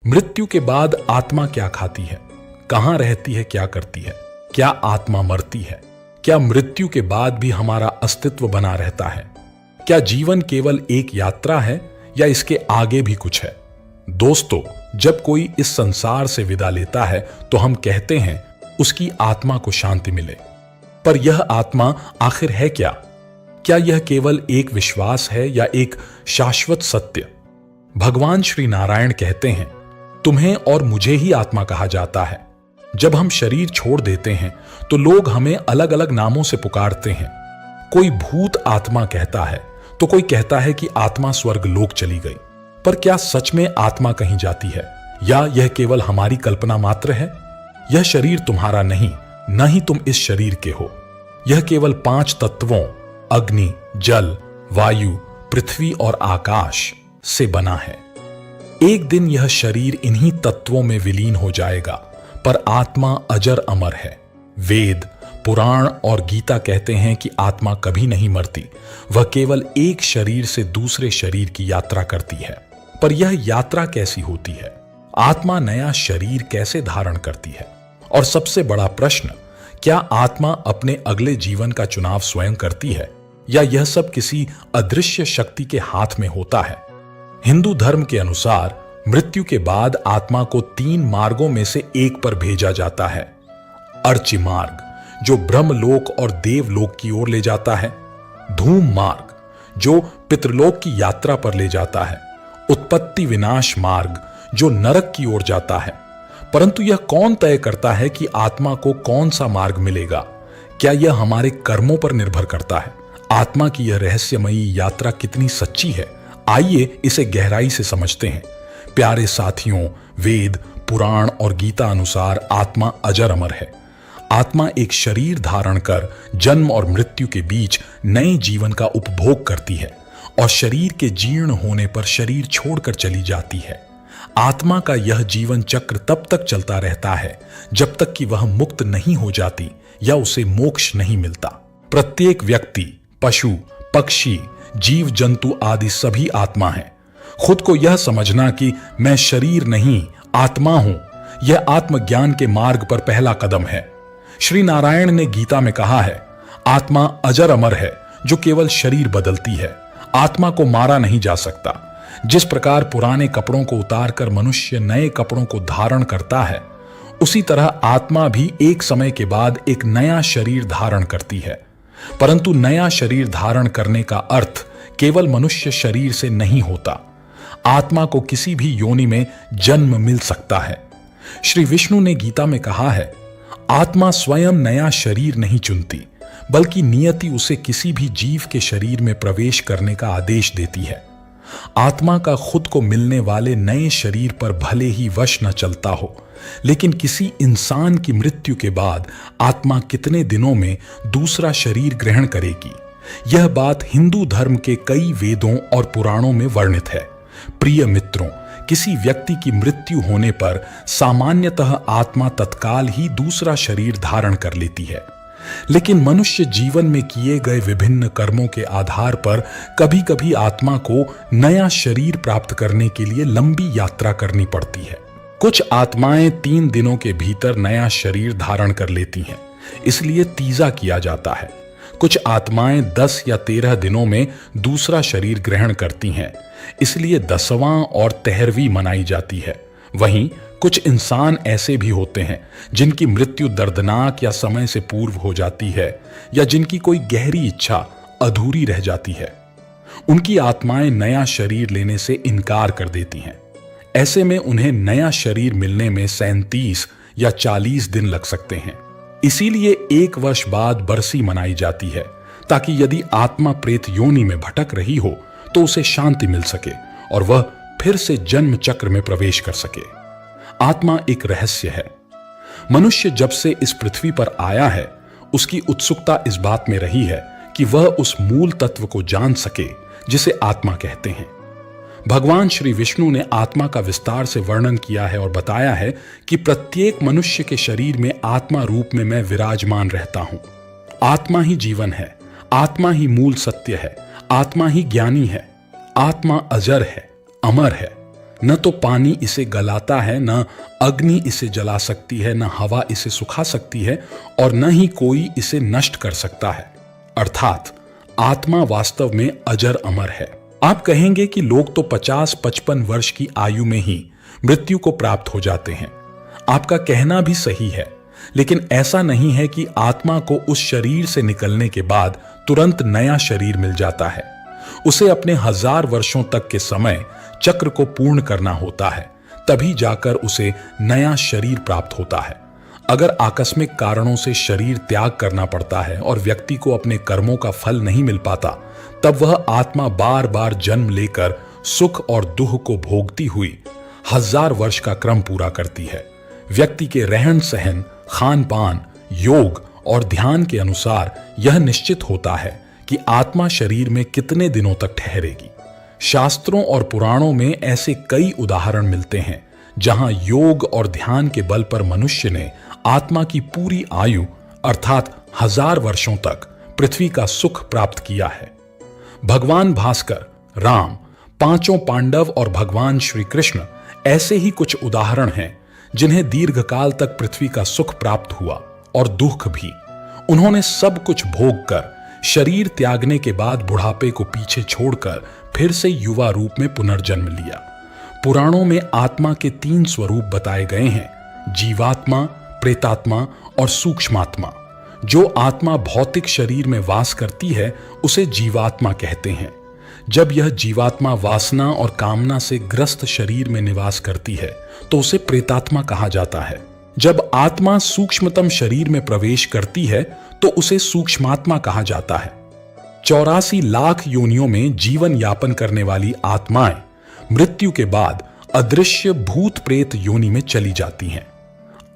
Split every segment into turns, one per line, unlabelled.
मृत्यु के बाद आत्मा क्या खाती है, कहां रहती है, क्या करती है? क्या आत्मा मरती है? क्या मृत्यु के बाद भी हमारा अस्तित्व बना रहता है? क्या जीवन केवल एक यात्रा है या इसके आगे भी कुछ है? दोस्तों, जब कोई इस संसार से विदा लेता है तो हम कहते हैं उसकी आत्मा को शांति मिले। पर यह आत्मा आखिर है क्या? क्या यह केवल एक विश्वास है या एक शाश्वत सत्य? भगवान श्री नारायण कहते हैं, तुम्हें और मुझे ही आत्मा कहा जाता है। जब हम शरीर छोड़ देते हैं तो लोग हमें अलग अलग नामों से पुकारते हैं। कोई भूत आत्मा कहता है तो कोई कहता है कि आत्मा स्वर्ग लोक चली गई। पर क्या सच में आत्मा कहीं जाती है या यह केवल हमारी कल्पना मात्र है? यह शरीर तुम्हारा नहीं, न ही तुम इस शरीर के हो। यह केवल 5 तत्वों अग्नि, जल, वायु, पृथ्वी और आकाश से बना है। एक दिन यह शरीर इन्हीं तत्वों में विलीन हो जाएगा, पर आत्मा अजर अमर है। वेद, पुराण और गीता कहते हैं कि आत्मा कभी नहीं मरती, वह केवल एक शरीर से दूसरे शरीर की यात्रा करती है। पर यह यात्रा कैसी होती है? आत्मा नया शरीर कैसे धारण करती है? और सबसे बड़ा प्रश्न, क्या आत्मा अपने अगले जीवन का चुनाव स्वयं करती है या यह सब किसी अदृश्य शक्ति के हाथ में होता है? हिंदू धर्म के अनुसार मृत्यु के बाद आत्मा को 3 मार्गों में से एक पर भेजा जाता है। अर्ची मार्ग, जो ब्रह्मलोक और देवलोक की ओर ले जाता है। धूम मार्ग, जो पितृलोक की यात्रा पर ले जाता है। उत्पत्ति विनाश मार्ग, जो नरक की ओर जाता है। परंतु यह कौन तय करता है कि आत्मा को कौन सा मार्ग मिलेगा? क्या यह हमारे कर्मों पर निर्भर करता है? आत्मा की यह रहस्यमयी यात्रा कितनी सच्ची है, आइए इसे गहराई से समझते हैं। प्यारे साथियों, वेद, पुराण और गीता अनुसार आत्मा अजर अमर है। आत्मा एक शरीर धारण कर जन्म और मृत्यु के बीच नए जीवन का उपभोग करती है और शरीर के जीर्ण होने पर शरीर छोड़कर चली जाती है। आत्मा का यह जीवन चक्र तब तक चलता रहता है जब तक कि वह मुक्त नहीं हो जाती या उसे मोक्ष नहीं मिलता। प्रत्येक व्यक्ति, पशु, पक्षी, जीव जंतु आदि सभी आत्मा हैं। खुद को यह समझना कि मैं शरीर नहीं आत्मा हूं, यह आत्मज्ञान के मार्ग पर पहला कदम है। श्री नारायण ने गीता में कहा है, आत्मा अजर अमर है जो केवल शरीर बदलती है। आत्मा को मारा नहीं जा सकता। जिस प्रकार पुराने कपड़ों को उतारकर मनुष्य नए कपड़ों को धारण करता है, उसी तरह आत्मा भी एक समय के बाद एक नया शरीर धारण करती है। परंतु नया शरीर धारण करने का अर्थ केवल मनुष्य शरीर से नहीं होता। आत्मा को किसी भी योनि में जन्म मिल सकता है। श्री विष्णु ने गीता में कहा है, आत्मा स्वयं नया शरीर नहीं चुनती, बल्कि नियति उसे किसी भी जीव के शरीर में प्रवेश करने का आदेश देती है। आत्मा का खुद को मिलने वाले नए शरीर पर भले ही वश न चलता हो, लेकिन किसी इंसान की मृत्यु के बाद आत्मा कितने दिनों में दूसरा शरीर ग्रहण करेगी, यह बात हिंदू धर्म के कई वेदों और पुराणों में वर्णित है। प्रिय मित्रों, किसी व्यक्ति की मृत्यु होने पर सामान्यतः आत्मा तत्काल ही दूसरा शरीर धारण कर लेती है, लेकिन मनुष्य जीवन में किए गए विभिन्न कर्मों के आधार पर कभी कभी आत्मा को नया शरीर प्राप्त करने के लिए लंबी यात्रा करनी पड़ती है। कुछ आत्माएं 3 दिनों के भीतर नया शरीर धारण कर लेती हैं, इसलिए तीजा किया जाता है। कुछ आत्माएं 10 या 13 दिनों में दूसरा शरीर ग्रहण करती हैं, इसलिए 10वां और 13वीं मनाई जाती है। वहीं कुछ इंसान ऐसे भी होते हैं जिनकी मृत्यु दर्दनाक या समय से पूर्व हो जाती है, या जिनकी कोई गहरी इच्छा अधूरी रह जाती है। उनकी आत्माएं नया शरीर लेने से इनकार कर देती हैं। ऐसे में उन्हें नया शरीर मिलने में 37 या 40 दिन लग सकते हैं। इसीलिए 1 वर्ष बाद बरसी मनाई जाती है, ताकि यदि आत्मा प्रेत योनि में भटक रही हो तो उसे शांति मिल सके और वह फिर से जन्म चक्र में प्रवेश कर सके। आत्मा एक रहस्य है। मनुष्य जब से इस पृथ्वी पर आया है, उसकी उत्सुकता इस बात में रही है कि वह उस मूल तत्व को जान सके जिसे आत्मा कहते हैं। भगवान श्री विष्णु ने आत्मा का विस्तार से वर्णन किया है और बताया है कि प्रत्येक मनुष्य के शरीर में आत्मा रूप में मैं विराजमान रहता हूं। आत्मा ही जीवन है, आत्मा ही मूल सत्य है, आत्मा ही ज्ञानी है। आत्मा अजर है, अमर है। न तो पानी इसे गलाता है, न अग्नि इसे जला सकती है, न हवा इसे सुखा सकती है, और न ही कोई इसे नष्ट कर सकता है। अर्थात आत्मा वास्तव में अजर अमर है। आप कहेंगे कि लोग तो 50-55 वर्ष की आयु में ही मृत्यु को प्राप्त हो जाते हैं। आपका कहना भी सही है, लेकिन ऐसा नहीं है कि आत्मा को उस शरीर से निकलने के बाद तुरंत नया शरीर मिल जाता है। उसे अपने 1000 वर्षों तक के समय चक्र को पूर्ण करना होता है, तभी जाकर उसे नया शरीर प्राप्त होता है। अगर आकस्मिक कारणों से शरीर त्याग करना पड़ता है और व्यक्ति को अपने कर्मों का फल नहीं मिल पाता, तब वह आत्मा बार बार जन्म लेकर सुख और दुख को भोगती हुई 1000 वर्ष का क्रम पूरा करती है। व्यक्ति के रहन सहन, खान पान, योग और ध्यान के अनुसार यह निश्चित होता है कि आत्मा शरीर में कितने दिनों तक ठहरेगी। शास्त्रों और पुराणों में ऐसे कई उदाहरण मिलते हैं जहां योग और ध्यान के बल पर मनुष्य ने आत्मा की पूरी आयु अर्थात 1000 वर्षों तक पृथ्वी का सुख प्राप्त किया है। भगवान भास्कर, राम, पांचों पांडव और भगवान श्री कृष्ण ऐसे ही कुछ उदाहरण हैं जिन्हें दीर्घकाल तक पृथ्वी का सुख प्राप्त हुआ और दुख भी। उन्होंने सब कुछ भोग कर शरीर त्यागने के बाद बुढ़ापे को पीछे छोड़कर फिर से युवा रूप में पुनर्जन्म लिया। पुराणों में आत्मा के 3 स्वरूप बताए गए हैं: जीवात्मा, प्रेतात्मा और सूक्ष्मात्मा। जो आत्मा भौतिक शरीर में वास करती है उसे जीवात्मा कहते हैं। जब यह जीवात्मा वासना और कामना से ग्रस्त शरीर में निवास करती है तो उसे प्रेतात्मा कहा जाता है। जब आत्मा सूक्ष्मतम शरीर में प्रवेश करती है तो उसे सूक्ष्मात्मा कहा जाता है। 84 लाख योनियों में जीवन यापन करने वाली आत्माएं मृत्यु के बाद अदृश्य भूत प्रेत योनि में चली जाती हैं।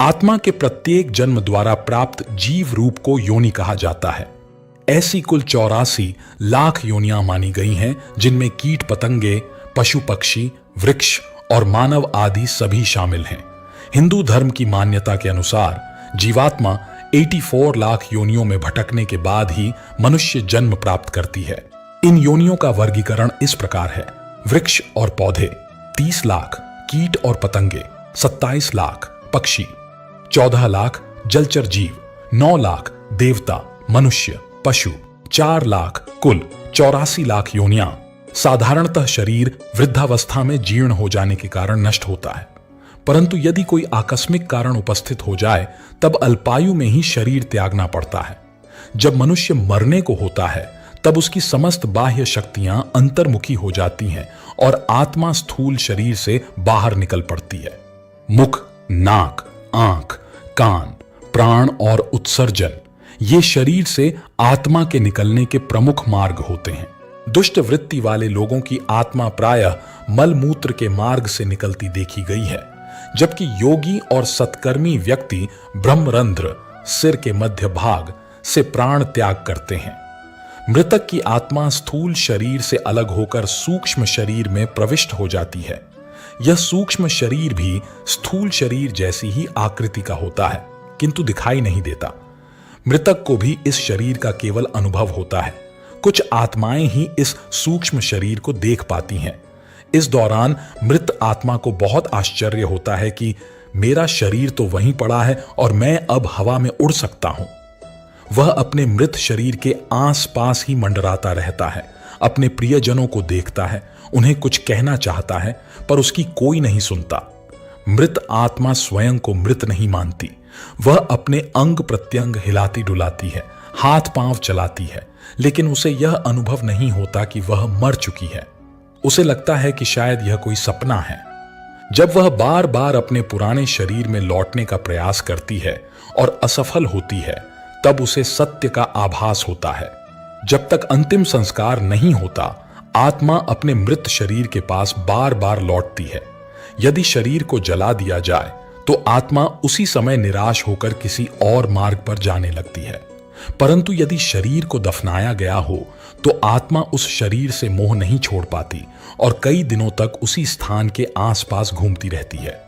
आत्मा के प्रत्येक जन्म द्वारा प्राप्त जीव रूप को योनि कहा जाता है। ऐसी कुल 84 लाख योनियां मानी गई हैं, जिनमें कीट पतंगे, पशु पक्षी, वृक्ष और मानव आदि सभी शामिल हैं। हिंदू धर्म की मान्यता के अनुसार जीवात्मा 84 लाख योनियों में भटकने के बाद ही मनुष्य जन्म प्राप्त करती है। इन योनियों का वर्गीकरण इस प्रकार है: वृक्ष और पौधे 30 लाख, कीट और पतंगे 27 लाख, पक्षी 14 लाख, जलचर जीव 9 लाख, देवता, मनुष्य, पशु 4 लाख, कुल 84 लाख योनियां। साधारणतः शरीर वृद्धावस्था में जीर्ण हो जाने के कारण नष्ट होता है, परंतु यदि कोई आकस्मिक कारण उपस्थित हो जाए तब अल्पायु में ही शरीर त्यागना पड़ता है। जब मनुष्य मरने को होता है तब उसकी समस्त बाह्य शक्तियां अंतर्मुखी हो जाती हैं और आत्मा स्थूल शरीर से बाहर निकल पड़ती है। मुख, नाक, आंख, कान, प्राण और उत्सर्जन ये शरीर से आत्मा के निकलने के प्रमुख मार्ग होते हैं। दुष्ट वृत्ति वाले लोगों की आत्मा प्रायः मलमूत्र के मार्ग से निकलती देखी गई है, जबकि योगी और सत्कर्मी व्यक्ति ब्रह्मरंध्र, सिर के मध्य भाग से प्राण त्याग करते हैं। मृतक की आत्मा स्थूल शरीर से अलग होकर सूक्ष्म शरीर में प्रविष्ट हो जाती है। यह सूक्ष्म शरीर भी स्थूल शरीर जैसी ही आकृति का होता है, किंतु दिखाई नहीं देता। मृतक को भी इस शरीर का केवल अनुभव होता है। कुछ आत्माएं ही इस सूक्ष्म शरीर को देख पाती हैं। इस दौरान मृत आत्मा को बहुत आश्चर्य होता है कि मेरा शरीर तो वहीं पड़ा है और मैं अब हवा में उड़ सकता हूं। वह अपने मृत शरीर के आसपास ही मंडराता रहता है, अपने प्रियजनों को देखता है, उन्हें कुछ कहना चाहता है, पर उसकी कोई नहीं सुनता। मृत आत्मा स्वयं को मृत नहीं मानती। वह अपने अंग प्रत्यंग हिलाती डुलाती है, हाथ पांव चलाती है, लेकिन उसे यह अनुभव नहीं होता कि वह मर चुकी है। उसे लगता है कि शायद यह कोई सपना है। जब वह बार बार अपने पुराने शरीर में लौटने का प्रयास करती है और असफल होती है, तब उसे सत्य का आभास होता है। जब तक अंतिम संस्कार नहीं होता, आत्मा अपने मृत शरीर के पास बार बार लौटती है। यदि शरीर को जला दिया जाए तो आत्मा उसी समय निराश होकर किसी और मार्ग पर जाने लगती है, परंतु यदि शरीर को दफनाया गया हो तो आत्मा उस शरीर से मोह नहीं छोड़ पाती और कई दिनों तक उसी स्थान के आसपास घूमती रहती है।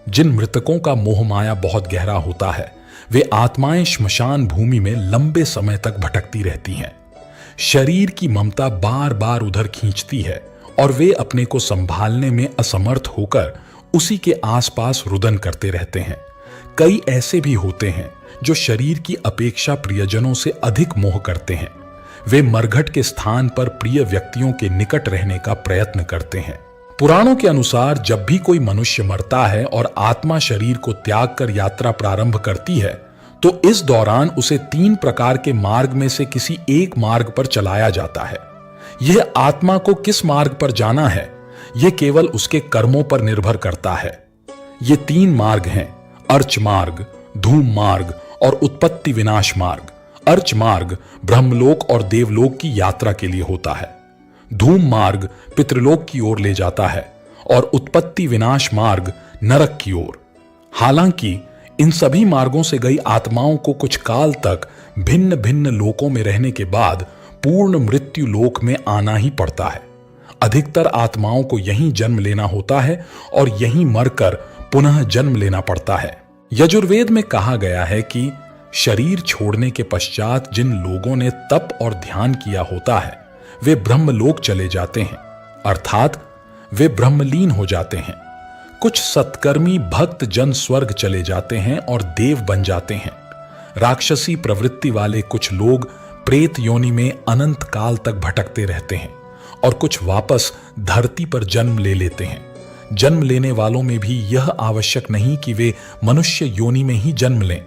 जिन मृतकों का मोह माया बहुत गहरा होता है, वे आत्माएं श्मशान भूमि में लंबे समय तक भटकती रहती हैं। शरीर की ममता बार बार उधर खींचती है और वे अपने को संभालने में असमर्थ होकर उसी के आसपास रुदन करते रहते हैं। कई ऐसे भी होते हैं जो शरीर की अपेक्षा प्रियजनों से अधिक मोह करते हैं। वे मरघट के स्थान पर प्रिय व्यक्तियों के निकट रहने का प्रयत्न करते हैं। पुराणों के अनुसार जब भी कोई मनुष्य मरता है और आत्मा शरीर को त्याग कर यात्रा प्रारंभ करती है, तो इस दौरान उसे 3 प्रकार के मार्ग में से किसी एक मार्ग पर चलाया जाता है। यह आत्मा को किस मार्ग पर जाना है, यह केवल उसके कर्मों पर निर्भर करता है। ये 3 मार्ग हैं, अर्च मार्ग, धूम मार्ग और उत्पत्ति विनाश मार्ग। अर्च मार्ग ब्रह्मलोक और देवलोक की यात्रा के लिए होता है। धूम मार्ग पितृलोक की ओर ले जाता है और उत्पत्ति विनाश मार्ग नरक की ओर। हालांकि इन सभी मार्गों से गई आत्माओं को कुछ काल तक भिन्न भिन्न लोकों में रहने के बाद पूर्ण मृत्यु लोक में आना ही पड़ता है। अधिकतर आत्माओं को यहीं जन्म लेना होता है और यहीं मरकर पुनः जन्म लेना पड़ता है। यजुर्वेद में कहा गया है कि शरीर छोड़ने के पश्चात जिन लोगों ने तप और ध्यान किया होता है वे ब्रह्मलोक चले जाते हैं, अर्थात वे ब्रह्मलीन हो जाते हैं। कुछ सत्कर्मी भक्त जन स्वर्ग चले जाते हैं और देव बन जाते हैं। राक्षसी प्रवृत्ति वाले कुछ लोग प्रेत योनि में अनंत काल तक भटकते रहते हैं और कुछ वापस धरती पर जन्म ले लेते हैं। जन्म लेने वालों में भी यह आवश्यक नहीं कि वे मनुष्य योनि में ही जन्म लें।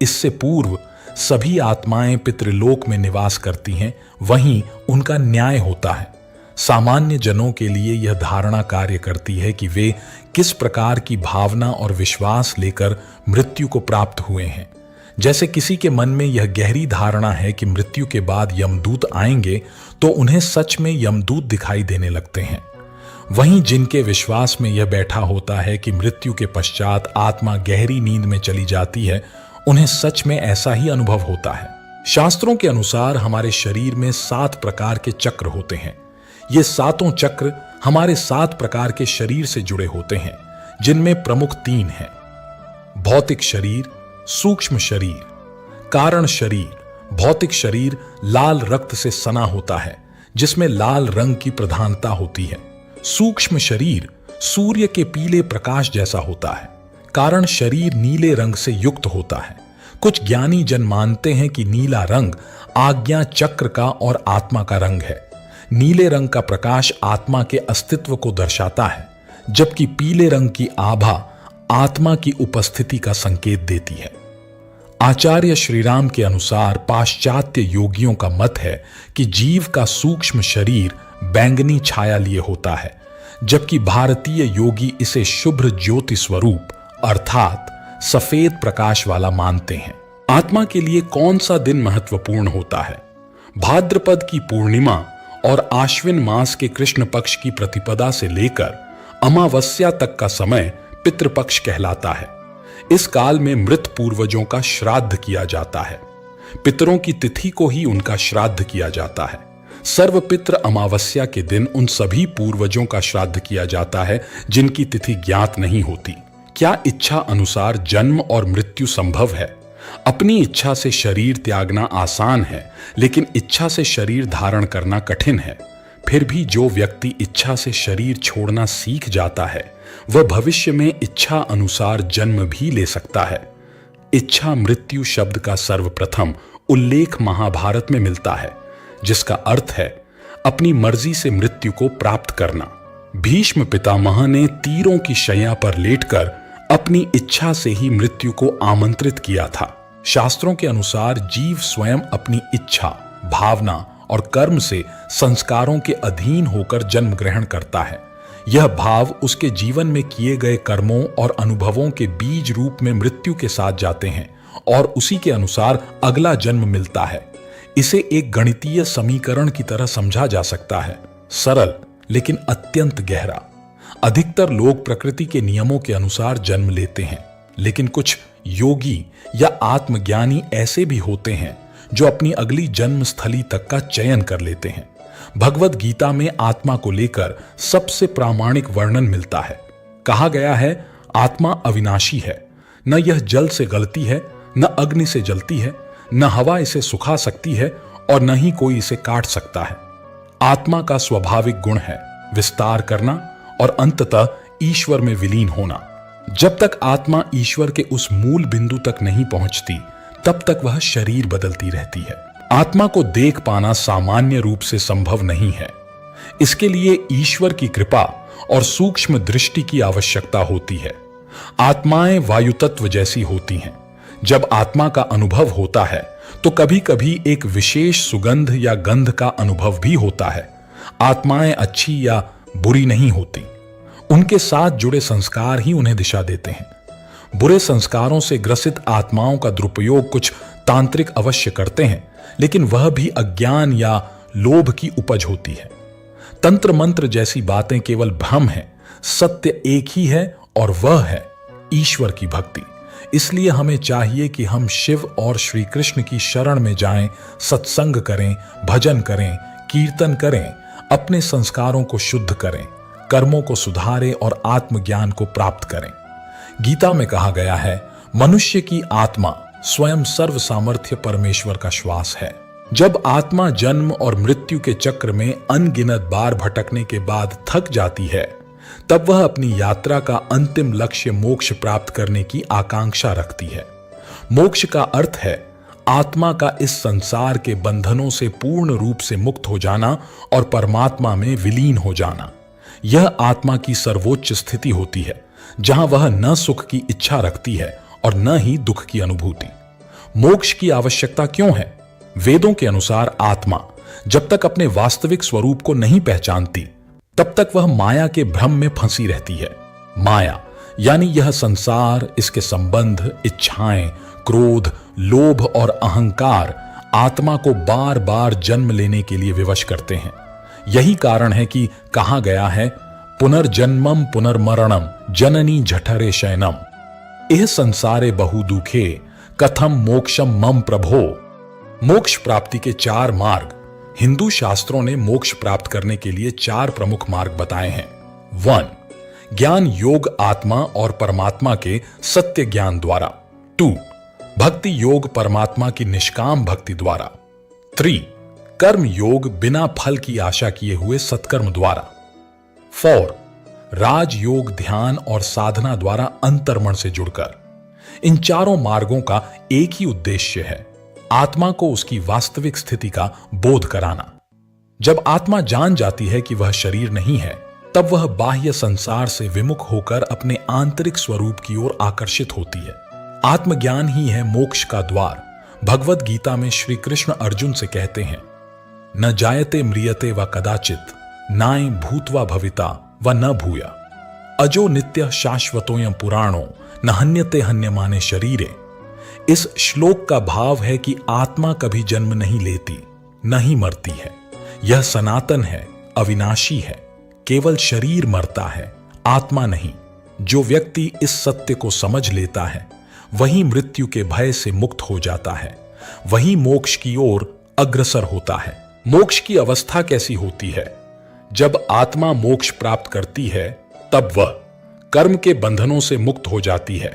इससे पूर्व सभी आत्माएं पितृलोक में निवास करती हैं, वहीं उनका न्याय होता है। सामान्य जनों के लिए यह धारणा कार्य करती है कि वे किस प्रकार की भावना और विश्वास लेकर मृत्यु को प्राप्त हुए हैं। जैसे किसी के मन में यह गहरी धारणा है कि मृत्यु के बाद यमदूत आएंगे तो उन्हें सच में यमदूत दिखाई देने लगते हैं। वहीं जिनके विश्वास में यह बैठा होता है कि मृत्यु के पश्चात आत्मा गहरी नींद में चली जाती है, उन्हें सच में ऐसा ही अनुभव होता है। शास्त्रों के अनुसार हमारे शरीर में 7 प्रकार के चक्र होते हैं। ये 7 चक्र हमारे 7 प्रकार के शरीर से जुड़े होते हैं, जिनमें प्रमुख 3 हैं: भौतिक शरीर, सूक्ष्म शरीर, कारण शरीर। भौतिक शरीर लाल रक्त से सना होता है, जिसमें लाल रंग की प्रधानता होती है। सूक्ष्म शरीर सूर्य के पीले प्रकाश जैसा होता है। कारण शरीर नीले रंग से युक्त होता है। कुछ ज्ञानी जन मानते हैं कि नीला रंग आज्ञा चक्र का और आत्मा का रंग है। नीले रंग का प्रकाश आत्मा के अस्तित्व को दर्शाता है, जबकि पीले रंग की आभा आत्मा की उपस्थिति का संकेत देती है। आचार्य श्रीराम के अनुसार पाश्चात्य योगियों का मत है कि जीव का सूक्ष्म शरीर बैंगनी छाया लिए होता है, जबकि भारतीय योगी इसे शुभ्र ज्योति स्वरूप अर्थात सफेद प्रकाश वाला मानते हैं। आत्मा के लिए कौन सा दिन महत्वपूर्ण होता है? भाद्रपद की पूर्णिमा और आश्विन मास के कृष्ण पक्ष की प्रतिपदा से लेकर अमावस्या तक का समय पितृपक्ष कहलाता है। इस काल में मृत पूर्वजों का श्राद्ध किया जाता है। पितरों की तिथि को ही उनका श्राद्ध किया जाता है। सर्वपित्र अमावस्या के दिन उन सभी पूर्वजों का श्राद्ध किया जाता है जिनकी तिथि ज्ञात नहीं होती। क्या इच्छा अनुसार जन्म और मृत्यु संभव है? अपनी इच्छा से शरीर त्यागना आसान है, लेकिन इच्छा से शरीर धारण करना कठिन है। फिर भी जो व्यक्ति इच्छा से शरीर छोड़ना सीख जाता है, वह भविष्य में इच्छा अनुसार जन्म भी ले सकता है। इच्छा मृत्यु शब्द का सर्वप्रथम उल्लेख महाभारत में मिलता है, जिसका अर्थ है अपनी मर्जी से मृत्यु को प्राप्त करना। भीष्म पितामह ने तीरों की शैया पर लेटकर अपनी इच्छा से ही मृत्यु को आमंत्रित किया था। शास्त्रों के अनुसार जीव स्वयं अपनी इच्छा, भावना और कर्म से संस्कारों के अधीन होकर जन्म ग्रहण करता है। यह भाव उसके जीवन में किए गए कर्मों और अनुभवों के बीज रूप में मृत्यु के साथ जाते हैं और उसी के अनुसार अगला जन्म मिलता है। इसे एक गणितीय समीकरण की तरह समझा जा सकता है, सरल लेकिन अत्यंत गहरा। अधिकतर लोग प्रकृति के नियमों के अनुसार जन्म लेते हैं, लेकिन कुछ योगी या आत्मज्ञानी ऐसे भी होते हैं जो अपनी अगली जन्म स्थली तक का चयन कर लेते हैं। भगवद गीता में आत्मा को लेकर सबसे प्रामाणिक वर्णन मिलता है। कहा गया है, आत्मा अविनाशी है, न यह जल से गलती है, न अग्नि से जलती है, न हवा इसे सुखा सकती है और न ही कोई इसे काट सकता है। आत्मा का स्वाभाविक गुण है विस्तार करना और अंततः ईश्वर में विलीन होना। जब तक आत्मा ईश्वर के उस मूल बिंदु तक नहीं पहुंचती, तब तक वह शरीर बदलती रहती है। आत्मा को देख पाना सामान्य रूप से संभव नहीं है। इसके लिए ईश्वर की कृपा और सूक्ष्म दृष्टि की आवश्यकता होती है। आत्माएं वायु तत्व जैसी होती हैं। जब आत्मा का अनुभव होता है तो कभी कभी एक विशेष सुगंध या गंध का अनुभव भी होता है। आत्माएं अच्छी या बुरी नहीं होती, उनके साथ जुड़े संस्कार ही उन्हें दिशा देते हैं। बुरे संस्कारों से ग्रसित आत्माओं का दुरुपयोग कुछ तांत्रिक अवश्य करते हैं, लेकिन वह भी अज्ञान या लोभ की उपज होती है। तंत्र मंत्र जैसी बातें केवल भ्रम है। सत्य एक ही है और वह है ईश्वर की भक्ति। इसलिए हमें चाहिए कि हम शिव और श्री कृष्ण की शरण में जाएं, सत्संग करें, भजन करें, कीर्तन करें, अपने संस्कारों को शुद्ध करें, कर्मों को सुधारें और आत्मज्ञान को प्राप्त करें। गीता में कहा गया है, मनुष्य की आत्मा स्वयं सर्व सामर्थ्य परमेश्वर का श्वास है। जब आत्मा जन्म और मृत्यु के चक्र में अनगिनत बार भटकने के बाद थक जाती है, तब वह अपनी यात्रा का अंतिम लक्ष्य मोक्ष प्राप्त करने की आकांक्षा रखती है। मोक्ष का अर्थ है आत्मा का इस संसार के बंधनों से पूर्ण रूप से मुक्त हो जाना और परमात्मा में विलीन हो जाना। यह आत्मा की सर्वोच्च स्थिति होती है, जहां वह न सुख की इच्छा रखती है और न ही दुख की अनुभूति। मोक्ष की आवश्यकता क्यों है? वेदों के अनुसार आत्मा जब तक अपने वास्तविक स्वरूप को नहीं पहचानती, तब तक वह माया के भ्रम में फंसी रहती है। माया यानी यह संसार, इसके संबंध, इच्छाएं, क्रोध, लोभ और अहंकार आत्मा को बार बार जन्म लेने के लिए विवश करते हैं। यही कारण है कि कहा गया है, पुनर्जन्मम पुनर्मरणम जननी जठरे शयनम, एह संसारे बहु दुखे कथम मोक्षम मम प्रभो। मोक्ष प्राप्ति के 4 मार्ग। हिंदू शास्त्रों ने मोक्ष प्राप्त करने के लिए 4 प्रमुख मार्ग बताए हैं। 1. ज्ञान योग आत्मा और परमात्मा के सत्य ज्ञान द्वारा। 2. भक्ति योग परमात्मा की निष्काम भक्ति द्वारा। 3. कर्म योग बिना फल की आशा किए हुए सत्कर्म द्वारा। 4. राज योग ध्यान और साधना द्वारा अंतर्मन से जुड़कर। इन चारों मार्गों का एक ही उद्देश्य है, आत्मा को उसकी वास्तविक स्थिति का बोध कराना। जब आत्मा जान जाती है कि वह शरीर नहीं है, तब वह बाह्य संसार से विमुख होकर अपने आंतरिक स्वरूप की ओर आकर्षित होती है। आत्मज्ञान ही है मोक्ष का द्वार। भगवद गीता में श्री कृष्ण अर्जुन से कहते हैं, न जायते म्रियते व कदाचित नाय भूत्वा भविता व न भूया अजो नित्य शाश्वतोयम पुराणो न हन्यते हन्यमाने शरीरे। इस श्लोक का भाव है कि आत्मा कभी जन्म नहीं लेती, न ही मरती है। यह सनातन है, अविनाशी है। केवल शरीर मरता है, आत्मा नहीं। जो व्यक्ति इस सत्य को समझ लेता है, वही मृत्यु के भय से मुक्त हो जाता है, वही मोक्ष की ओर अग्रसर होता है। मोक्ष की अवस्था कैसी होती है? जब आत्मा मोक्ष प्राप्त करती है, तब वह कर्म के बंधनों से मुक्त हो जाती है,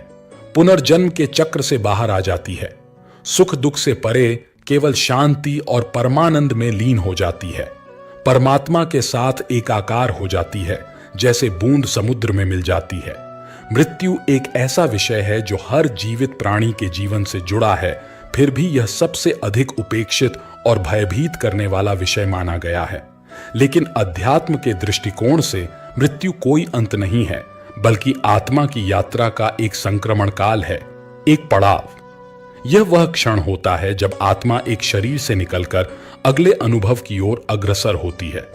पुनर्जन्म के चक्र से बाहर आ जाती है, सुख दुख से परे केवल शांति और परमानंद में लीन हो जाती है, परमात्मा के साथ एकाकार हो जाती है, जैसे बूंद समुद्र में मिल जाती है। मृत्यु एक ऐसा विषय है जो हर जीवित प्राणी के जीवन से जुड़ा है, फिर भी यह सबसे अधिक उपेक्षित और भयभीत करने वाला विषय माना गया है। लेकिन अध्यात्म के दृष्टिकोण से मृत्यु कोई अंत नहीं है, बल्कि आत्मा की यात्रा का एक संक्रमण काल है, एक पड़ाव। यह वह क्षण होता है जब आत्मा एक शरीर से निकलकर अगले अनुभव की ओर अग्रसर होती है।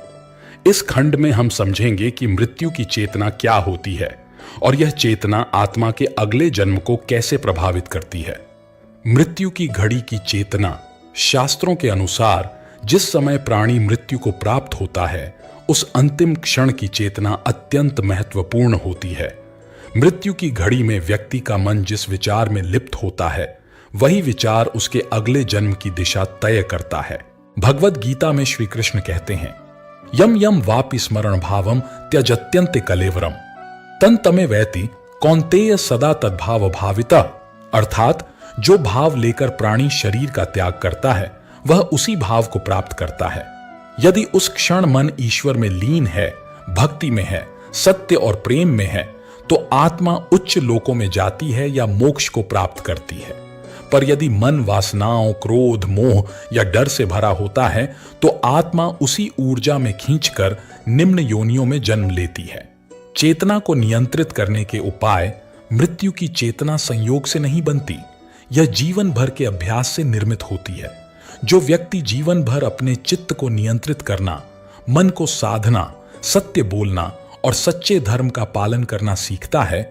इस खंड में हम समझेंगे कि मृत्यु की चेतना क्या होती है और यह चेतना आत्मा के अगले जन्म को कैसे प्रभावित करती है। मृत्यु की घड़ी की चेतना। शास्त्रों के अनुसार जिस समय प्राणी मृत्यु को प्राप्त होता है, उस अंतिम क्षण की चेतना अत्यंत महत्वपूर्ण होती है। मृत्यु की घड़ी में व्यक्ति का मन जिस विचार में लिप्त होता है, वही विचार उसके अगले जन्म की दिशा तय करता है। भगवद गीता में श्री कृष्ण कहते हैं, यम यम वापि स्मरण भावम त्यजत्यन्ते कलेवरम तन तमे वैति कौन्तेय सदा तद्भाव भाविता। अर्थात जो भाव लेकर प्राणी शरीर का त्याग करता है, वह उसी भाव को प्राप्त करता है। यदि उस क्षण मन ईश्वर में लीन है, भक्ति में है, सत्य और प्रेम में है, तो आत्मा उच्च लोकों में जाती है या मोक्ष को प्राप्त करती है। पर यदि मन वासनाओं, क्रोध, मोह या डर से भरा होता है तो आत्मा उसी ऊर्जा में खींचकर निम्न योनियों में जन्म लेती है। चेतना को नियंत्रित करने के उपाय मृत्यु की चेतना संयोग से नहीं बनती, यह जीवन भर के अभ्यास से निर्मित होती है। जो व्यक्ति जीवन भर अपने चित्त को नियंत्रित करना, मन को साधना, सत्य बोलना और सच्चे धर्म का पालन करना सीखता है,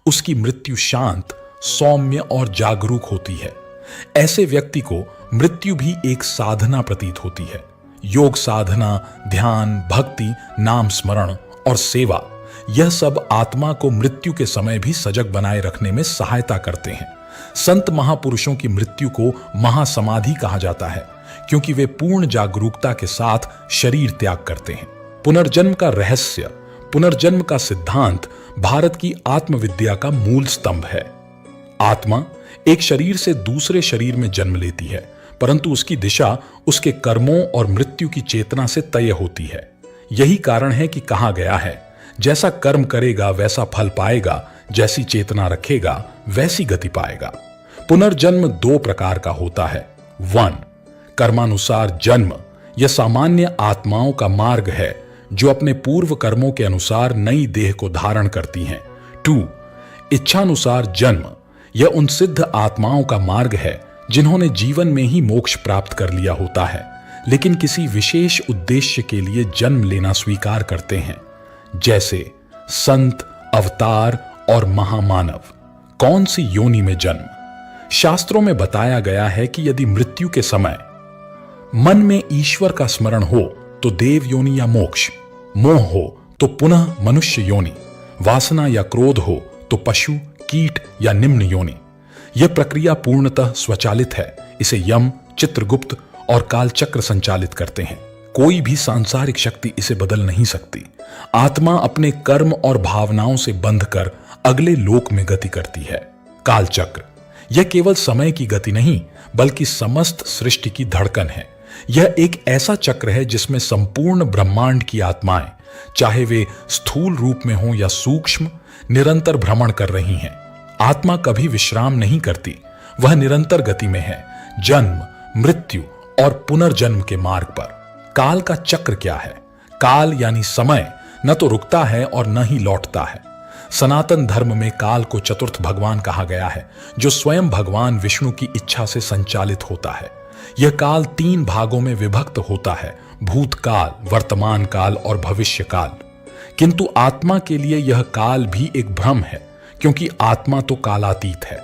उसकी मृत्यु शांत, सौम्य और जागरूक होती है। ऐसे व्यक्ति को मृत्यु भी एक साधना प्रतीत होती है। योग साधना, ध्यान, भक्ति, नाम स्मरण और सेवा, यह सब आत्मा को मृत्यु के समय भी सजग बनाए रखने में सहायता करते हैं। संत महापुरुषों की मृत्यु को महासमाधि कहा जाता है, क्योंकि वे पूर्ण जागरूकता के साथ शरीर त्याग करते हैं। पुनर्जन्म का रहस्य, पुनर्जन्म का सिद्धांत भारत की आत्मविद्या का मूल स्तंभ है। आत्मा एक शरीर से दूसरे शरीर में जन्म लेती है, परंतु उसकी दिशा उसके कर्मों और मृत्यु की चेतना से तय होती है। यही कारण है कि कहा गया है, जैसा कर्म करेगा वैसा फल पाएगा, जैसी चेतना रखेगा वैसी गति पाएगा। पुनर्जन्म दो प्रकार का होता है। 1. कर्मानुसार जन्म, यह सामान्य आत्माओं का मार्ग है जो अपने पूर्व कर्मों के अनुसार नई देह को धारण करती हैं। 2. इच्छानुसार जन्म, यह उन सिद्ध आत्माओं का मार्ग है जिन्होंने जीवन में ही मोक्ष प्राप्त कर लिया होता है, लेकिन किसी विशेष उद्देश्य के लिए जन्म लेना स्वीकार करते हैं, जैसे संत, अवतार और महामानव। कौन सी योनि में जन्म? शास्त्रों में बताया गया है कि यदि मृत्यु के समय मन में ईश्वर का स्मरण हो तो देव योनि या मोक्ष, मोह हो तो पुनः मनुष्य योनि, वासना या क्रोध हो तो पशु, कीट या निम्न योनि। यह प्रक्रिया पूर्णतः स्वचालित है। इसे यम, चित्रगुप्त और कालचक्र संचालित करते हैं। कोई भी सांसारिक शक्ति इसे बदल नहीं सकती। आत्मा अपने कर्म और भावनाओं से बंधकर अगले लोक में गति करती है। कालचक्र, यह केवल समय की गति नहीं बल्कि समस्त सृष्टि की धड़कन है। यह एक ऐसा चक्र है जिसमें संपूर्ण ब्रह्मांड की आत्माएं, चाहे वे स्थूल रूप में हों या सूक्ष्म, निरंतर भ्रमण कर रही हैं। आत्मा कभी विश्राम नहीं करती, वह निरंतर गति में है, जन्म, मृत्यु और पुनर्जन्म के मार्ग पर। काल का चक्र क्या है? काल यानी समय न तो रुकता है और न ही लौटता है। सनातन धर्म में काल को चतुर्थ भगवान कहा गया है, जो स्वयं भगवान विष्णु की इच्छा से संचालित होता है। यह काल 3 भागों में विभक्त होता है, भूतकाल, वर्तमान काल और भविष्य काल। किंतु आत्मा के लिए यह काल भी एक भ्रम है, क्योंकि आत्मा तो कालातीत है।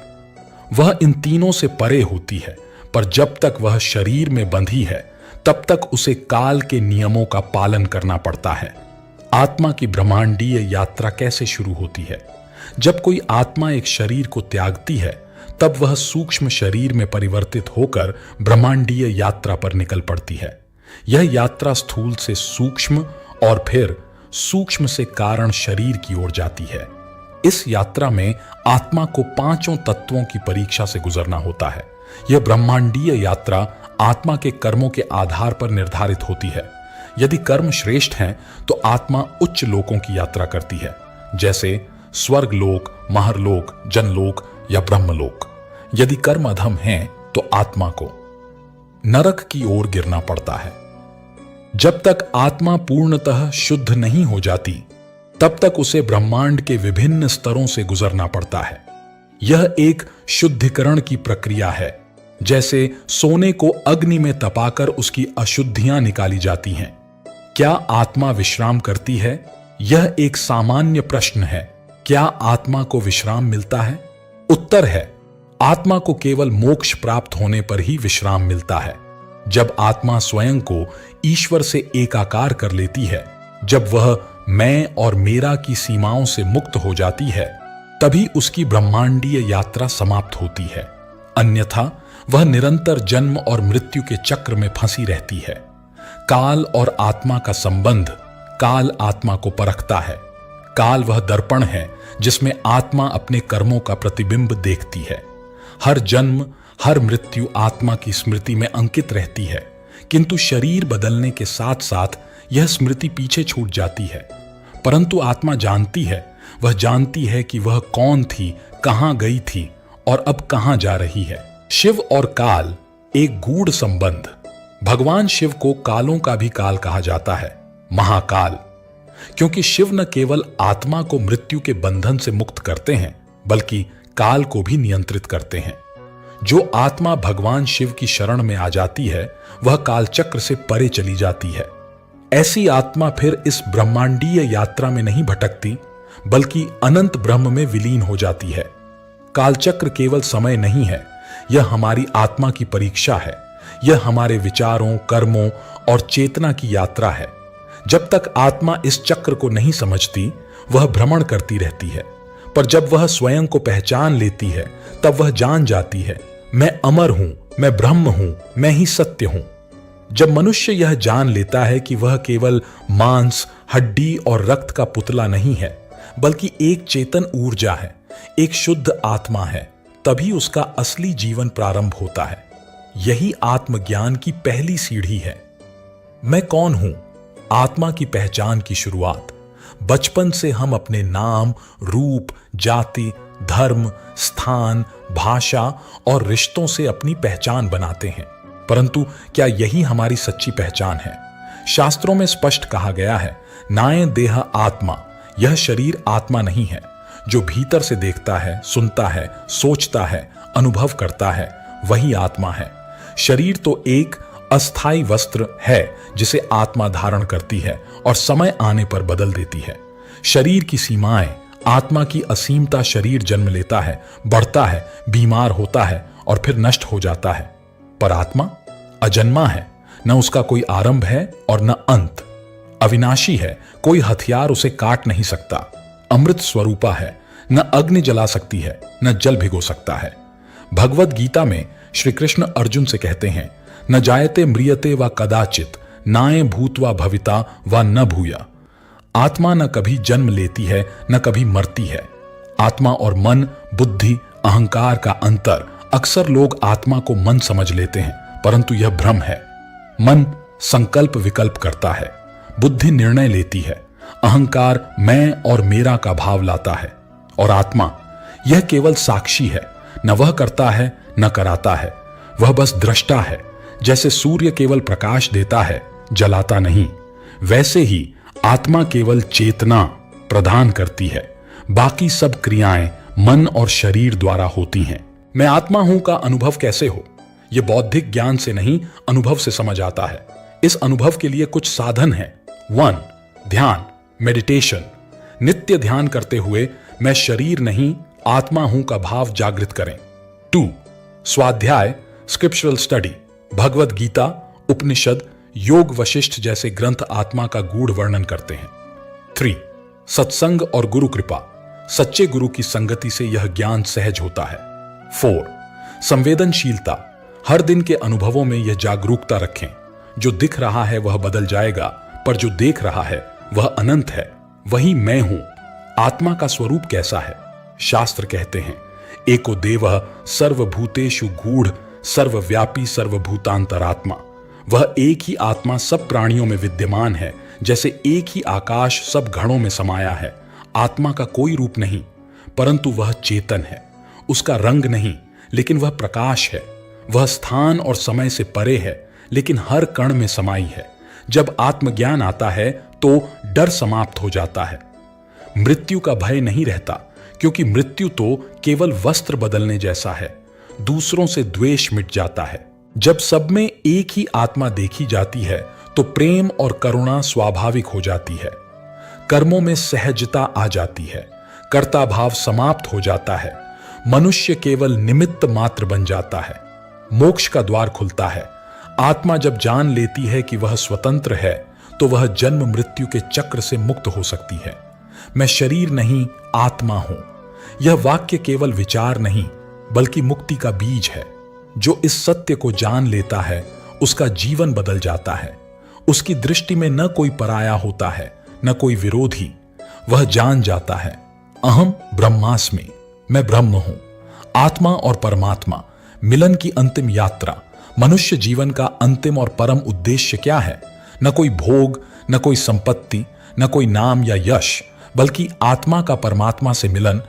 वह इन तीनों से परे होती है, पर जब तक वह शरीर में बंधी है तब तक उसे काल के नियमों का पालन करना पड़ता है। आत्मा की ब्रह्मांडीय यात्रा कैसे शुरू होती है? जब कोई आत्मा एक शरीर को त्यागती है तब वह सूक्ष्म शरीर में परिवर्तित होकर ब्रह्मांडीय यात्रा पर निकल पड़ती है। यह यात्रा स्थूल से सूक्ष्म और फिर सूक्ष्म से कारण शरीर की ओर जाती है। इस यात्रा में आत्मा को 5 तत्वों की परीक्षा से गुजरना होता है। यह ब्रह्मांडीय यात्रा आत्मा के कर्मों के आधार पर निर्धारित होती है। यदि कर्म श्रेष्ठ हैं तो आत्मा उच्च लोकों की यात्रा करती है, जैसे स्वर्ग लोक, महरलोक, जनलोक या ब्रह्मलोक। यदि कर्म अधम हैं तो आत्मा को नरक की ओर गिरना पड़ता है। जब तक आत्मा पूर्णतः शुद्ध नहीं हो जाती तब तक उसे ब्रह्मांड के विभिन्न स्तरों से गुजरना पड़ता है। यह एक शुद्धिकरण की प्रक्रिया है, जैसे सोने को अग्नि में तपाकर उसकी अशुद्धियां निकाली जाती हैं। क्या आत्मा विश्राम करती है? यह एक सामान्य प्रश्न है। क्या आत्मा को विश्राम मिलता है? उत्तर है, आत्मा को केवल मोक्ष प्राप्त होने पर ही विश्राम मिलता है। जब आत्मा स्वयं को ईश्वर से एकाकार कर लेती है, जब वह मैं और मेरा की सीमाओं से मुक्त हो जाती है, तभी उसकी ब्रह्मांडीय यात्रा समाप्त होती है। अन्यथा वह निरंतर जन्म और मृत्यु के चक्र में फंसी रहती है। काल और आत्मा का संबंध, काल आत्मा को परखता है। काल वह दर्पण है जिसमें आत्मा अपने कर्मों का प्रतिबिंब देखती है। हर जन्म, हर मृत्यु आत्मा की स्मृति में अंकित रहती है, किंतु शरीर बदलने के साथ साथ यह स्मृति पीछे छूट जाती है। परंतु आत्मा जानती है, वह जानती है कि वह कौन थी, कहां गई थी और अब कहां जा रही है। शिव और काल एक गूढ़ संबंध। भगवान शिव को कालों का भी काल कहा जाता है, महाकाल, क्योंकि शिव न केवल आत्मा को मृत्यु के बंधन से मुक्त करते हैं बल्कि काल को भी नियंत्रित करते हैं। जो आत्मा भगवान शिव की शरण में आ जाती है वह कालचक्र से परे चली जाती है। ऐसी आत्मा फिर इस ब्रह्मांडीय यात्रा में नहीं भटकती बल्कि अनंत ब्रह्म में विलीन हो जाती है। कालचक्र केवल समय नहीं है, यह हमारी आत्मा की परीक्षा है। यह हमारे विचारों, कर्मों और चेतना की यात्रा है। जब तक आत्मा इस चक्र को नहीं समझती वह भ्रमण करती रहती है, पर जब वह स्वयं को पहचान लेती है तब वह जान जाती है, मैं अमर हूं, मैं ब्रह्म हूं, मैं ही सत्य हूं। जब मनुष्य यह जान लेता है कि वह केवल मांस, हड्डी और रक्त का पुतला नहीं है बल्कि एक चेतन ऊर्जा है, एक शुद्ध आत्मा है, तभी उसका असली जीवन प्रारंभ होता है। यही आत्मज्ञान की पहली सीढ़ी है। मैं कौन हूं? आत्मा की पहचान की शुरुआत। बचपन से हम अपने नाम, रूप, जाति, धर्म, स्थान, भाषा और रिश्तों से अपनी पहचान बनाते हैं, परंतु क्या यही हमारी सच्ची पहचान है? शास्त्रों में स्पष्ट कहा गया है, नाय देह आत्मा, यह शरीर आत्मा नहीं है। जो भीतर से देखता है, सुनता है, सोचता है, अनुभव करता है, वही आत्मा है। शरीर तो एक अस्थाई वस्त्र है जिसे आत्मा धारण करती है और समय आने पर बदल देती है। शरीर की सीमाएं, आत्मा की असीमता। शरीर जन्म लेता है, बढ़ता है, बीमार होता है और फिर नष्ट हो जाता है, पर आत्मा अजन्मा है, न उसका कोई आरंभ है और न अंत। अविनाशी है, कोई हथियार उसे काट नहीं सकता। अमृत स्वरूपा है, न अग्नि जला सकती है, न जल भिगो सकता है। भगवद गीता में श्री कृष्ण अर्जुन से कहते हैं, न जायते म्रियते व कदाचित, नाय भूत्वा भविता व न भूया। आत्मा न कभी जन्म लेती है, न कभी मरती है। आत्मा और मन, बुद्धि, अहंकार का अंतर। अक्सर लोग आत्मा को मन समझ लेते हैं, परंतु यह भ्रम है। मन संकल्प विकल्प करता है, बुद्धि निर्णय लेती है, अहंकार मैं और मेरा का भाव लाता है, और आत्मा यह केवल साक्षी है, न वह करता है न कराता है, वह बस दृष्टा है। जैसे सूर्य केवल प्रकाश देता है, जलाता नहीं, वैसे ही आत्मा केवल चेतना प्रदान करती है। बाकी सब क्रियाएं मन और शरीर द्वारा होती हैं। मैं आत्मा हूं का अनुभव कैसे हो? यह बौद्धिक ज्ञान से नहीं, अनुभव से समझ आता है। इस अनुभव के लिए कुछ साधन हैं। 1. ध्यान, मेडिटेशन। नित्य ध्यान करते हुए मैं शरीर नहीं आत्मा हूं का भाव जागृत करें। 2. स्वाध्याय, स्क्रिप्चुरल स्टडी। भगवद गीता, उपनिषद, योग वशिष्ठ जैसे ग्रंथ आत्मा का गूढ़ वर्णन करते हैं। 3. सत्संग और गुरु कृपा। सच्चे गुरु की संगति से यह ज्ञान सहज होता है। 4. संवेदनशीलता। हर दिन के अनुभवों में यह जागरूकता रखें, जो दिख रहा है वह बदल जाएगा, पर जो देख रहा है वह अनंत है, वही मैं हूं। आत्मा का स्वरूप कैसा है? शास्त्र कहते हैं, एको देवः सर्वभूतेषु गूढ़ सर्वव्यापी सर्वभूतांतरात्मा। वह एक ही आत्मा सब प्राणियों में विद्यमान है, जैसे एक ही आकाश सब घड़ों में समाया है। आत्मा का कोई रूप नहीं, परंतु वह चेतन है। उसका रंग नहीं, लेकिन वह प्रकाश है। वह स्थान और समय से परे है, लेकिन हर कण में समाई है। जब आत्मज्ञान आता है तो डर समाप्त हो जाता है। मृत्यु का भय नहीं रहता, क्योंकि मृत्यु तो केवल वस्त्र बदलने जैसा है। दूसरों से द्वेष मिट जाता है। जब सब में एक ही आत्मा देखी जाती है तो प्रेम और करुणा स्वाभाविक हो जाती है। कर्मों में सहजता आ जाती है। कर्ता भाव समाप्त हो जाता है। मनुष्य केवल निमित्त मात्र बन जाता है। मोक्ष का द्वार खुलता है। आत्मा जब जान लेती है कि वह स्वतंत्र है तो वह जन्म मृत्यु के चक्र से मुक्त हो सकती है। मैं शरीर नहीं आत्मा हूं। यह वाक्य केवल विचार नहीं बल्कि मुक्ति का बीज है। जो इस सत्य को जान लेता है उसका जीवन बदल जाता है। उसकी दृष्टि में न कोई पराया होता है, न कोई विरोधी। वह जान जाता है, अहम ब्रह्मास्मि, मैं ब्रह्म हूं। आत्मा और परमात्मा मिलन की अंतिम यात्रा। मनुष्य जीवन का अंतिम और परम उद्देश्य क्या है? न कोई भोग, न कोई संपत्ति, न कोई नाम या यश, बल्कि आत्मा का परमात्मा से मिलन